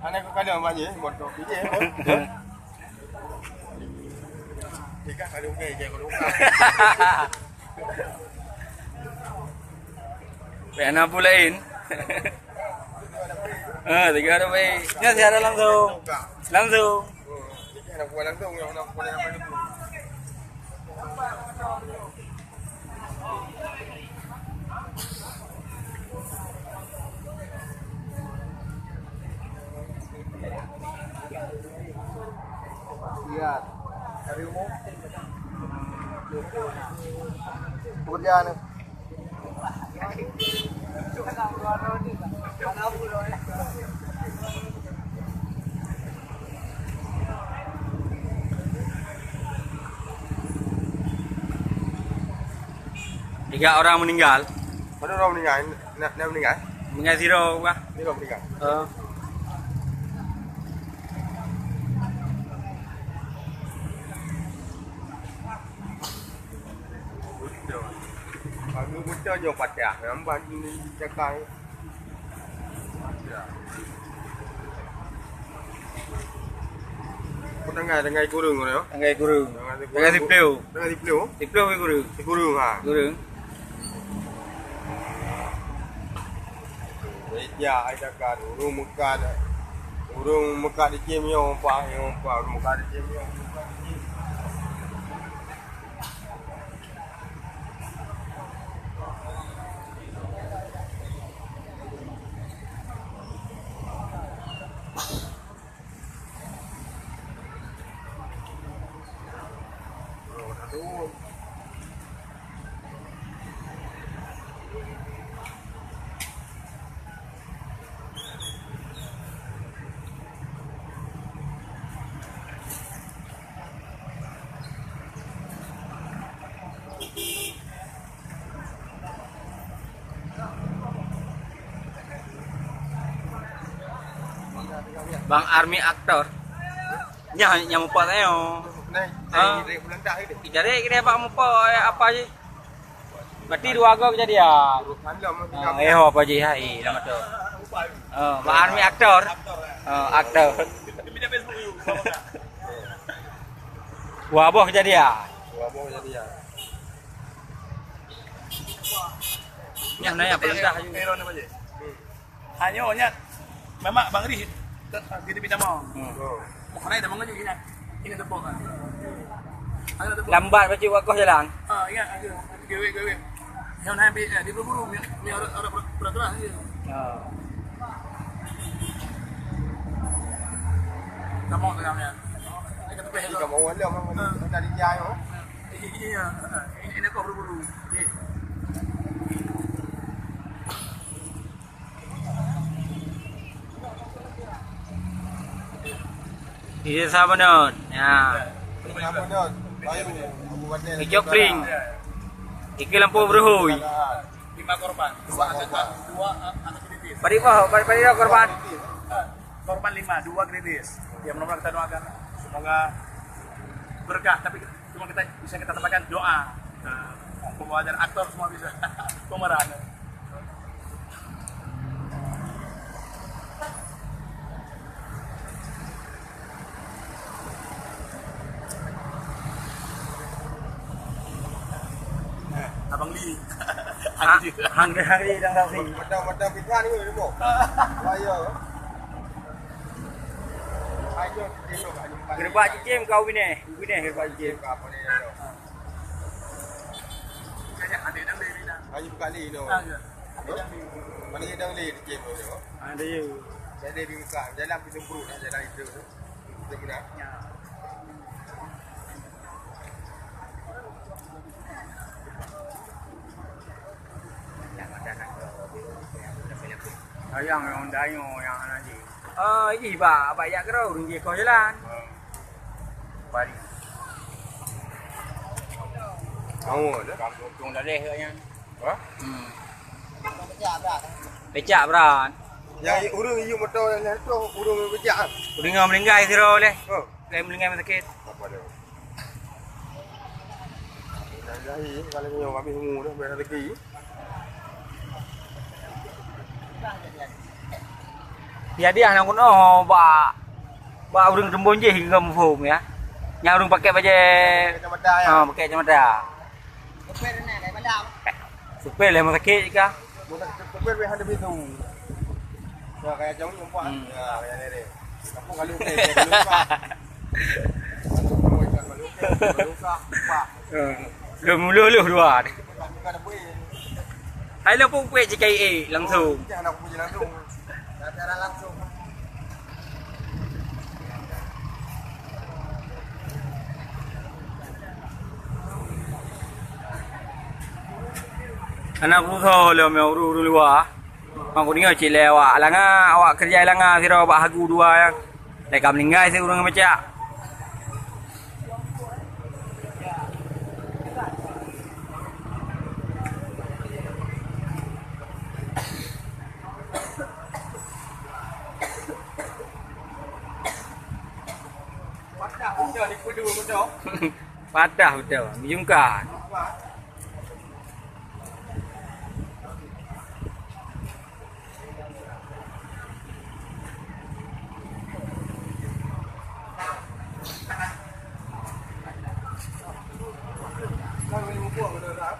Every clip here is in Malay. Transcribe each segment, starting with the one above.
Anh em có cái đường bao nhiêu? Một cái gì hết? Thì các phải đúng nghề vậy có đúng không? Vẻ nào pulain. Tiga lebih. Ini masih ada langsung. Langsung. Lihat dari umum pekerjaan Tiga orang meninggal. Mana orang meninggal? Nak meninggal? Meninggal zero kah? Ni orang meninggal. Baru muda je patah. Nampak ni cakap. Tengah kurung tu. Tengah kurung. Tengah dipelu. Tengah dipelu. Dipelu ke kurung? Kurung ha. Kurung. Ya, ada kan urung muka di cemio apa urung muka di cemio. Bang Army aktor. Nya mupa tayo. Ni bulan dah ni. Jadi kira pak mupa apa je? Berarti dua agak kejadian. Apa je hai nama tu. Bang Army aktor. Aktor. Wabah kejadian. Nya nanya pelentah je. Hanya memang Bang Ri kita pindah mau. Maknanya dah mangga juga ini tepuk kan. Lambat baca wakoh jalan. Ya, gawe. Yang nak ambil di buru ni ada peraturan dia. Kamu tu namanya. Kamu ada memang dari jaya. Iya, ini kau buru-buru. Ini siapa non? Ya. Apa dah? Bayu, Hijau pring. Iki lampu berhui. 5 korban. 2 anak kritis. Bari korban. Korban 5, 2 kritis. Ya mudah-mudahan kita doakan semoga berkah, tapi cuma kita sampaikan doa. Pembawa dan aktor semua bisa pemeran. Abang Li. Hari dah tahu ni. Macam pizza ni boleh buat. Bayu. Ayo, Gerbak cicim kau bini. Bini gerbak cicim. apa ni? Kayaknya ada dan Li dah. Ayo buka ni tu. Ada. Mana kita boleh di game tu. Ada je. Jadi buka jalan pintu perut jalan itu. Kita mudah. Sayang yang dayo yang nanti. Iba banyak kerau ringgit kau jalan. Bari. Mau dah. Tung dah leh katanya. Ha? Becak berat. Yang urung iu motor yang tu urung bejak. Udah melinggai siro boleh. Oh, Kayak melinggai sakit. apa dia? Dah kalau ni orang habis umur dah bayar lagi. Jadi anak kuno ba urung tembon je hingga mufum ya. Yang urung pakai baju Kacamata ya. pakai kacamata. Supir ni dari mana? Supir lah sakit juga. Bukan kepel bayar ada begitu. Ya kayak jauh perempuan. Ya kayak ni. Kampung kalau okey, kalau lupa. Kalau lupa, pak. Lu mulu dua. Bukan ada boleh. Hai lu pun kuih JKA langsung. Jangan aku punya langsung. Cara langsung. Anak aku tahu lah mau uru luar. Aku ni cik lewat langa awak kerja langa sira awak hagu dua yang. Lek kam linggai se urang macam. Patah benda ni kudu benda. Patah betul. Mijungkan. Kalau ni buat benda tak.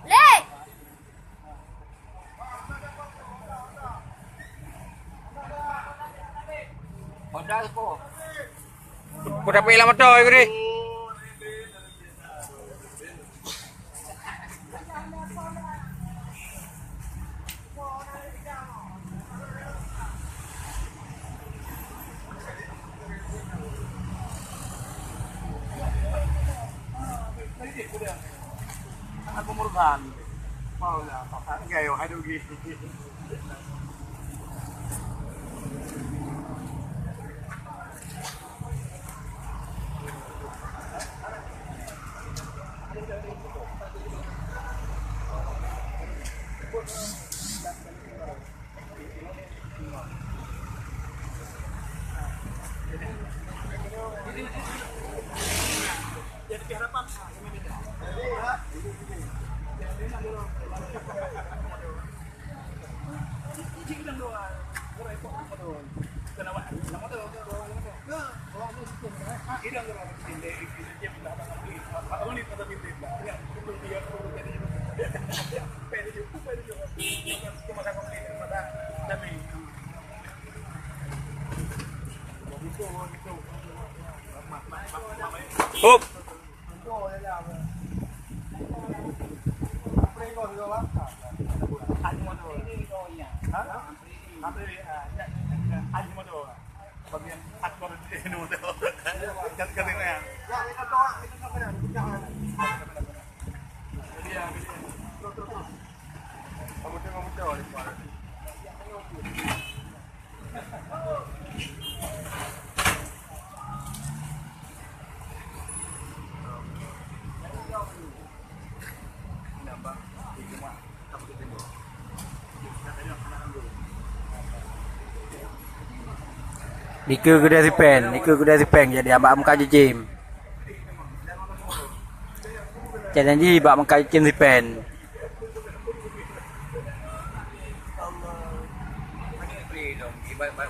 Lek! Modal ko. Ko dapat ilang motor ko ni. Aku murkan. Mau lah, tak gayo hai dogi. Jadi harapan Hop. Nika kedai sipen jadi abak muka jim. Janji abak muka jim sipen.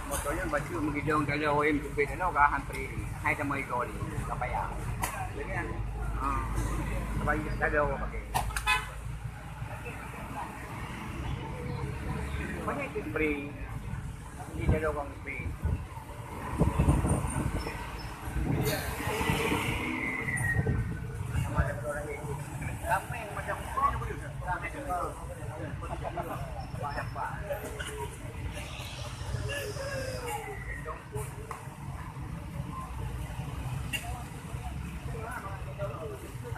Motornya baju menggidong kalau OM jepit nó cả hàng tỷ 210 rồi là phải à lấy cái anh bay đã đâu mà kì mấy cái free đi ra đâu còn free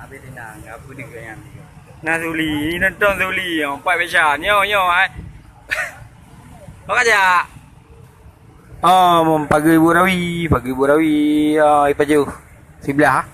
Abi tinang, aku di ganyan. Nah Zuli, nonton Zuli, empat besar, nyo ai. Mak aja. Pagi Ibu Rawi, ipaju. Sebelah.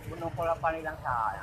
Gunung Polapan ilang sa.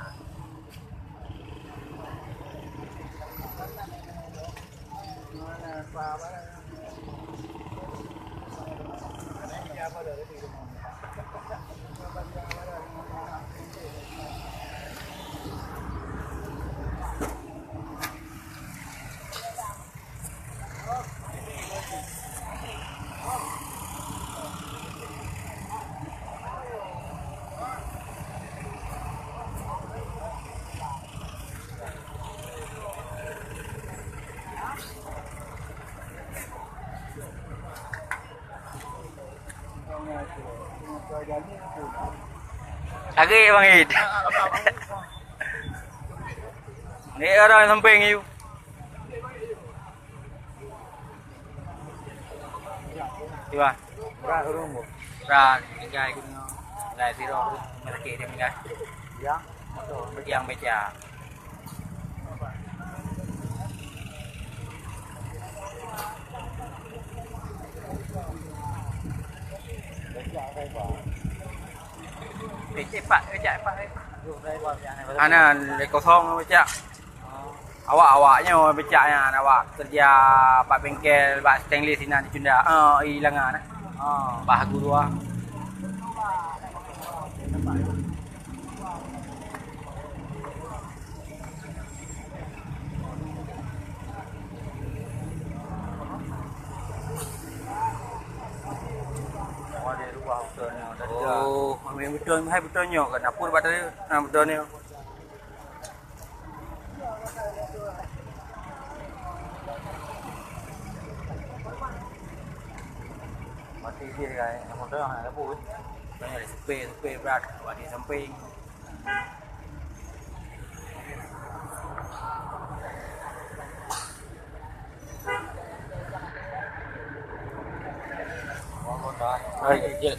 Lagi Bang Id. Ni orang yang samping you. Tiba. Ra tinggal gini. Lai tiro mereka dia tinggal. Ya. Yang baca. Pak. Ana kosong becak. Awak-awaknya becaknya awak kerja pak bengkel, pak stainless sini di Cunda. Hilangan. Bahagu dua. Oh, ambil betul, hai betulnya kan dapur pada betul ni. Mati dia kan, motor hang dapur. Banyak ada spray berat, buat di samping. Hai, je.